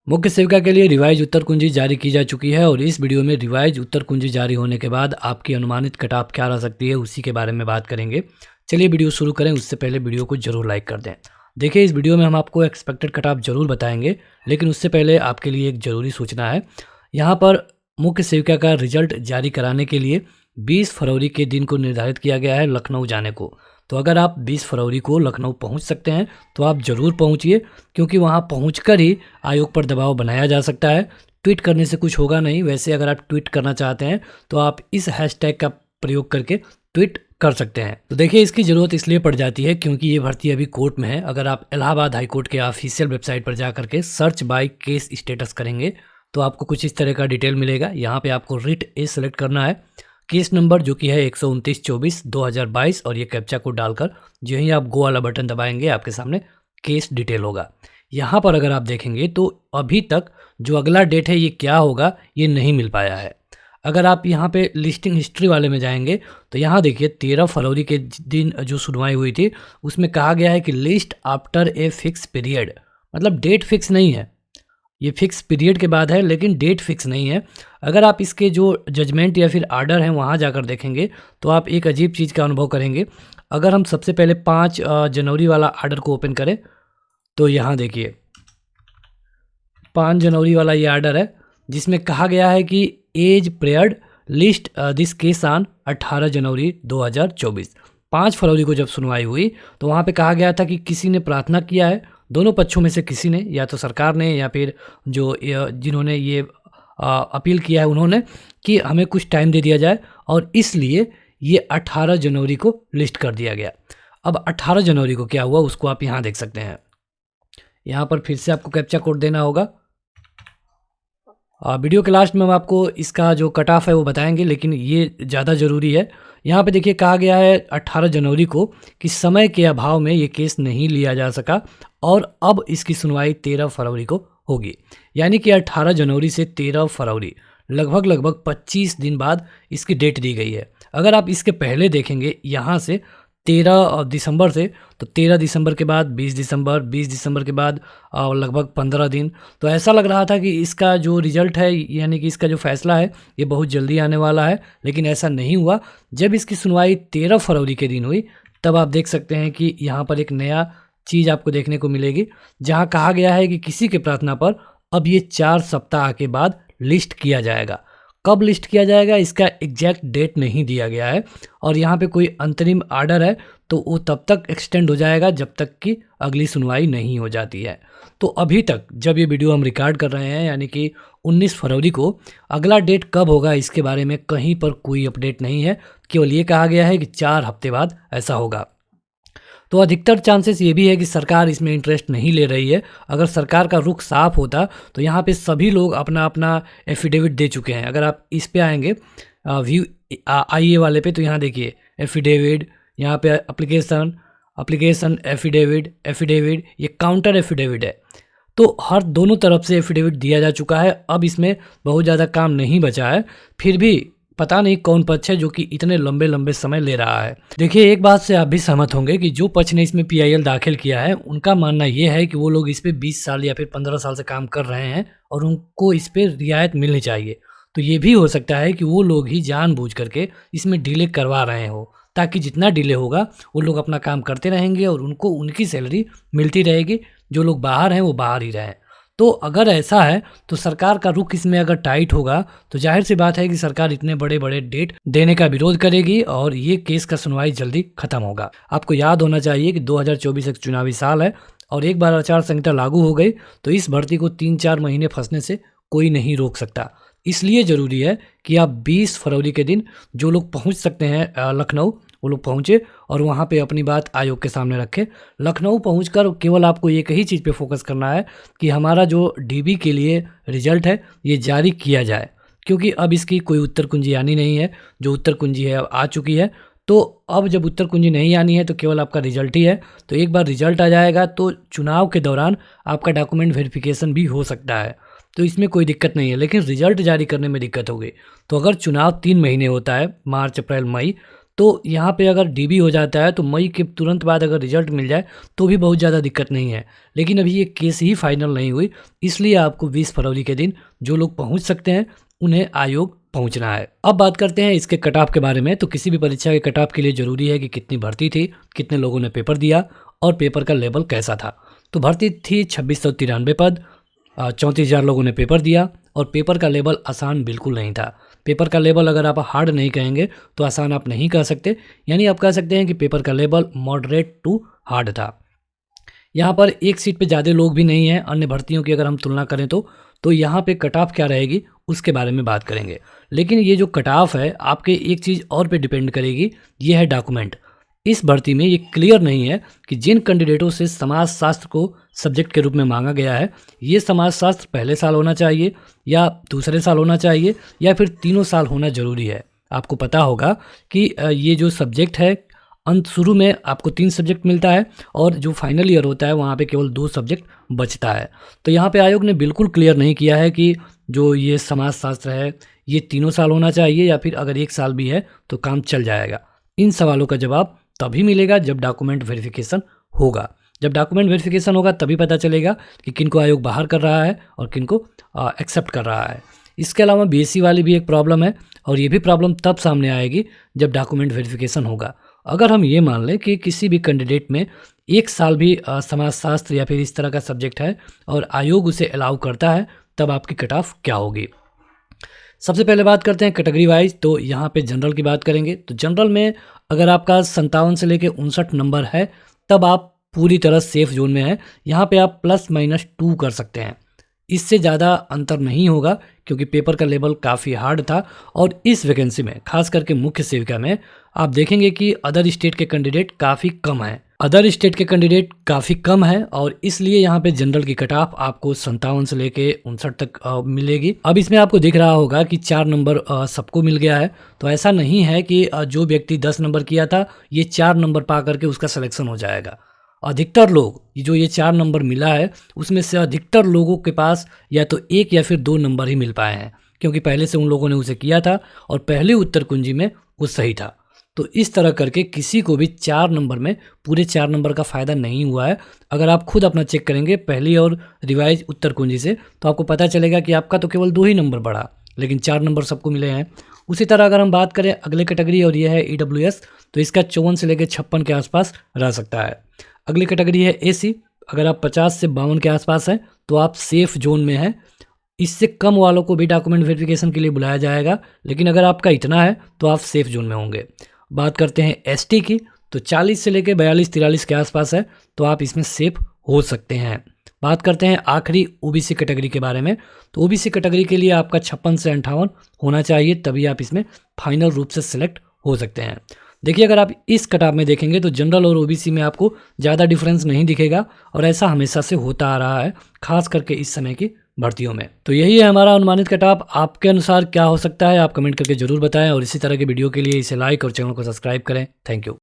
मुख्य सेविका के लिए रिवाइज उत्तर कुंजी जारी की जा चुकी है और इस वीडियो में रिवाइज उत्तर कुंजी जारी होने के बाद आपकी अनुमानित कट ऑफ क्या रह सकती है उसी के बारे में बात करेंगे। चलिए वीडियो शुरू करें, उससे पहले वीडियो को जरूर लाइक कर दें। देखिए, इस वीडियो में हम आपको एक्सपेक्टेड कट ऑफ जरूर बताएंगे, लेकिन उससे पहले आपके लिए एक ज़रूरी सूचना है। यहाँ पर मुख्य सेविका का रिजल्ट जारी कराने के लिए 20 फरवरी के दिन को निर्धारित किया गया है लखनऊ जाने को। तो अगर आप 20 फरवरी को लखनऊ पहुंच सकते हैं तो आप ज़रूर पहुंचिए, क्योंकि वहां पहुंचकर ही आयोग पर दबाव बनाया जा सकता है। ट्वीट करने से कुछ होगा नहीं। वैसे अगर आप ट्वीट करना चाहते हैं तो आप इस हैशटैग का प्रयोग करके ट्वीट कर सकते हैं। तो देखिए, इसकी ज़रूरत इसलिए पड़ जाती है क्योंकि ये भर्ती अभी कोर्ट में है। अगर आप इलाहाबाद हाई कोर्ट के ऑफिशियल वेबसाइट पर जा करके सर्च बाय केस स्टेटस करेंगे तो आपको कुछ इस तरह का डिटेल मिलेगा। यहाँ पे आपको रिट ए सेलेक्ट करना है, केस नंबर जो कि है 129/24/2022 और ये कैप्चा कोड डालकर जो ही आप गो वाला बटन दबाएंगे आपके सामने केस डिटेल होगा। यहाँ पर अगर आप देखेंगे तो अभी तक जो अगला डेट है ये क्या होगा ये नहीं मिल पाया है। अगर आप यहाँ पे लिस्टिंग हिस्ट्री वाले में जाएंगे तो यहाँ देखिए 13 फरवरी के दिन जो सुनवाई हुई थी उसमें कहा गया है कि list after a fix period, मतलब डेट फिक्स नहीं है। ये फिक्स पीरियड के बाद है लेकिन डेट फिक्स नहीं है। अगर आप इसके जो जजमेंट या फिर आर्डर हैं वहाँ जाकर देखेंगे तो आप एक अजीब चीज़ का अनुभव करेंगे। अगर हम सबसे पहले 5 जनवरी वाला आर्डर को ओपन करें तो यहाँ देखिए 5 जनवरी वाला ये आर्डर है जिसमें कहा गया है कि as prayed list this case on 18 January 2024। 5 फरवरी को जब सुनवाई हुई तो वहाँ पे कहा गया था कि किसी ने प्रार्थना किया है, दोनों पक्षों में से किसी ने, या तो सरकार ने या फिर जो जिन्होंने ये अपील किया है उन्होंने, कि हमें कुछ टाइम दे दिया जाए और इसलिए ये 18 जनवरी को लिस्ट कर दिया गया। अब 18 जनवरी को क्या हुआ उसको आप यहाँ देख सकते हैं। यहाँ पर फिर से आपको कैप्चा कोड देना होगा। वीडियो के लास्ट में हम आपको इसका जो कट ऑफ है वो बताएंगे, लेकिन ये ज़्यादा ज़रूरी है। यहाँ पे देखिए कहा गया है 18 जनवरी को कि समय के अभाव में ये केस नहीं लिया जा सका और अब इसकी सुनवाई 13 फरवरी को होगी। यानी कि 18 जनवरी से 13 फरवरी लगभग 25 दिन बाद इसकी डेट दी गई है। अगर आप इसके पहले देखेंगे यहाँ से 13 दिसंबर से, तो 13 दिसंबर के बाद 20 दिसंबर, 20 दिसंबर के बाद लगभग 15 दिन, तो ऐसा लग रहा था कि इसका जो रिजल्ट है यानी कि इसका जो फैसला है ये बहुत जल्दी आने वाला है, लेकिन ऐसा नहीं हुआ। जब इसकी सुनवाई 13 फरवरी के दिन हुई तब आप देख सकते हैं कि यहाँ पर एक नया चीज़ आपको देखने को मिलेगी, जहाँ कहा गया है कि किसी के प्रार्थना पर अब ये 4 सप्ताह के बाद लिस्ट किया जाएगा। कब लिस्ट किया जाएगा इसका एग्जैक्ट डेट नहीं दिया गया है और यहाँ पे कोई अंतरिम आर्डर है तो वो तब तक एक्सटेंड हो जाएगा जब तक कि अगली सुनवाई नहीं हो जाती है। तो अभी तक जब ये वीडियो हम रिकॉर्ड कर रहे हैं यानी कि 19 फरवरी को, अगला डेट कब होगा इसके बारे में कहीं पर कोई अपडेट नहीं है। केवल ये कहा गया है कि 4 हफ्ते बाद ऐसा होगा। तो अधिकतर चांसेस ये भी है कि सरकार इसमें इंटरेस्ट नहीं ले रही है। अगर सरकार का रुख साफ होता तो यहाँ पे सभी लोग अपना अपना एफिडेविट दे चुके हैं। अगर आप इस पे आएंगे व्यू आईए वाले पे तो यहाँ देखिए एफिडेविट, यहाँ पे एप्लीकेशन एफिडेविट, ये काउंटर एफिडेविट है। तो हर दोनों तरफ से एफिडेविट दिया जा चुका है। अब इसमें बहुत ज़्यादा काम नहीं बचा है। फिर भी पता नहीं कौन पक्ष है जो कि इतने लंबे समय ले रहा है। देखिए, एक बात से आप भी सहमत होंगे कि जो पक्ष ने इसमें पीआईएल दाखिल किया है उनका मानना यह है कि वो लोग इस पे 20 साल या फिर 15 साल से काम कर रहे हैं और उनको इस पे रियायत मिलनी चाहिए। तो ये भी हो सकता है कि वो लोग ही जानबूझ करके इसमें डिले करवा रहे हो, ताकि जितना डिले होगा वो लोग अपना काम करते रहेंगे और उनको उनकी सैलरी मिलती रहेगी। जो लोग बाहर हैं वो बाहर ही रहें। तो अगर ऐसा है तो सरकार का रुख इसमें अगर टाइट होगा तो जाहिर सी बात है कि सरकार इतने बड़े डेट देने का विरोध करेगी और ये केस का सुनवाई जल्दी खत्म होगा। आपको याद होना चाहिए कि 2024 एक चुनावी साल है और एक बार आचार संहिता लागू हो गई तो इस भर्ती को 3-4 महीने फंसने से कोई नहीं रोक सकता। इसलिए ज़रूरी है कि आप 20 फरवरी के दिन जो लोग पहुँच सकते हैं लखनऊ वो लोग पहुँचे और वहाँ पे अपनी बात आयोग के सामने रखें। लखनऊ पहुंचकर केवल आपको एक ही चीज़ पे फोकस करना है कि हमारा जो डीबी के लिए रिजल्ट है ये जारी किया जाए, क्योंकि अब इसकी कोई उत्तर कुंजी आनी नहीं है। जो उत्तर कुंजी है अब आ चुकी है, तो अब जब उत्तर कुंजी नहीं आनी है तो केवल आपका रिजल्ट ही है। तो एक बार रिजल्ट आ जाएगा तो चुनाव के दौरान आपका डॉक्यूमेंट वेरिफिकेशन भी हो सकता है, तो इसमें कोई दिक्कत नहीं है। लेकिन रिजल्ट जारी करने में दिक्कत होगी। तो अगर चुनाव 3 महीने होता है, मार्च, अप्रैल, मई, तो यहाँ पे अगर डीबी हो जाता है तो मई के तुरंत बाद अगर रिजल्ट मिल जाए तो भी बहुत ज़्यादा दिक्कत नहीं है। लेकिन अभी ये केस ही फाइनल नहीं हुई, इसलिए आपको 20 फरवरी के दिन जो लोग पहुँच सकते हैं उन्हें आयोग पहुंचना है। अब बात करते हैं इसके कट ऑफ के बारे में। तो किसी भी परीक्षा के कट ऑफ के लिए ज़रूरी है कि कितनी भर्ती थी, कितने लोगों ने पेपर दिया और पेपर का लेवल कैसा था। तो भर्ती थी 2693 पद, 34,000 लोगों ने पेपर दिया और पेपर का लेवल आसान बिल्कुल नहीं था। पेपर का लेवल अगर आप हार्ड नहीं कहेंगे तो आसान आप नहीं कह सकते, यानी आप कह सकते हैं कि पेपर का लेवल मॉडरेट टू हार्ड था। यहाँ पर एक सीट पे ज़्यादा लोग भी नहीं हैं अन्य भर्तियों की अगर हम तुलना करें तो यहाँ पे कट ऑफ क्या रहेगी उसके बारे में बात करेंगे। लेकिन ये जो कट ऑफ है आपके एक चीज़ और पे डिपेंड करेगी, ये है डॉक्यूमेंट। इस भर्ती में ये क्लियर नहीं है कि जिन कैंडिडेटों से समाजशास्त्र को सब्जेक्ट के रूप में मांगा गया है, ये समाजशास्त्र पहले साल होना चाहिए या दूसरे साल होना चाहिए या फिर तीनों साल होना ज़रूरी है। आपको पता होगा कि ये जो सब्जेक्ट है अंत शुरू में आपको 3 सब्जेक्ट मिलता है और जो फाइनल ईयर होता है वहाँ पे केवल 2 सब्जेक्ट बचता है। तो यहाँ पे आयोग ने बिल्कुल क्लियर नहीं किया है कि जो ये समाजशास्त्र है ये तीनों साल होना चाहिए या फिर अगर 1 साल भी है तो काम चल जाएगा। इन सवालों का जवाब तभी मिलेगा जब डॉक्यूमेंट वेरिफिकेशन होगा। जब डॉक्यूमेंट वेरिफिकेशन होगा तभी पता चलेगा कि किनको आयोग बाहर कर रहा है और किनको एक्सेप्ट कर रहा है। इसके अलावा बीएससी वाली भी एक प्रॉब्लम है और ये भी प्रॉब्लम तब सामने आएगी जब डॉक्यूमेंट वेरिफिकेशन होगा। अगर हम ये मान लें कि किसी भी कैंडिडेट में 1 साल भी समाजशास्त्र या फिर इस तरह का सब्जेक्ट है और आयोग उसे अलाउ करता है, तब आपकी कट ऑफ क्या होगी। सबसे पहले बात करते हैं कैटेगरी वाइज। तो यहाँ पे जनरल की बात करेंगे। तो जनरल में अगर आपका 57 से लेके 59 नंबर है तब आप पूरी तरह सेफ जोन में हैं। यहाँ पे आप +-2 कर सकते हैं, इससे ज़्यादा अंतर नहीं होगा क्योंकि पेपर का लेवल काफ़ी हार्ड था। और इस वैकेंसी में खास करके मुख्य सेविका में आप देखेंगे कि अदर स्टेट के कैंडिडेट काफ़ी कम हैं और इसलिए यहाँ पे जनरल की कट ऑफ आपको 57 से लेके 59 तक मिलेगी। अब इसमें आपको दिख रहा होगा कि 4 नंबर सबको मिल गया है। तो ऐसा नहीं है कि जो व्यक्ति 10 नंबर किया था ये 4 नंबर पा करके उसका सिलेक्शन हो जाएगा। अधिकतर लोग जो ये 4 नंबर मिला है उसमें से अधिकतर लोगों के पास या तो 1 या फिर 2 नंबर ही मिल पाए हैं क्योंकि पहले से उन लोगों ने उसे किया था और पहले उत्तर कुंजी में वो सही था। तो इस तरह करके किसी को भी 4 नंबर में पूरे 4 नंबर का फ़ायदा नहीं हुआ है। अगर आप खुद अपना चेक करेंगे पहली और रिवाइज उत्तर कुंजी से तो आपको पता चलेगा कि आपका तो केवल 2 ही नंबर बढ़ा, लेकिन 4 नंबर सबको मिले हैं। उसी तरह अगर हम बात करें अगले कैटेगरी और ये है EWS, तो इसका 54 से लेकर 56 के आसपास रह सकता है। अगली कैटेगरी है AC। अगर आप 50 से 52 के आसपास हैं तो आप सेफ जोन में हैं। इससे कम वालों को भी डॉक्यूमेंट वेरिफिकेशन के लिए बुलाया जाएगा, लेकिन अगर आपका इतना है तो आप सेफ जोन में होंगे। बात करते हैं ST की। तो 40 से लेकर 42-43 के आसपास है तो आप इसमें सेफ हो सकते हैं। बात करते हैं आखिरी OBC कैटेगरी के बारे में। तो OBC कैटेगरी के लिए आपका 56 से 58 होना चाहिए, तभी आप इसमें फाइनल रूप से सिलेक्ट हो सकते हैं। देखिए अगर आप इस कट ऑफ में देखेंगे तो जनरल और OBC में आपको ज़्यादा डिफरेंस नहीं दिखेगा और ऐसा हमेशा से होता आ रहा है, खास करके इस समय की भर्तियों में। तो यही है हमारा अनुमानित कट ऑफ। आपके अनुसार क्या हो सकता है आप कमेंट करके जरूर बताएं और इसी तरह के वीडियो के लिए इसे लाइक और चैनल को सब्सक्राइब करें। Thank you.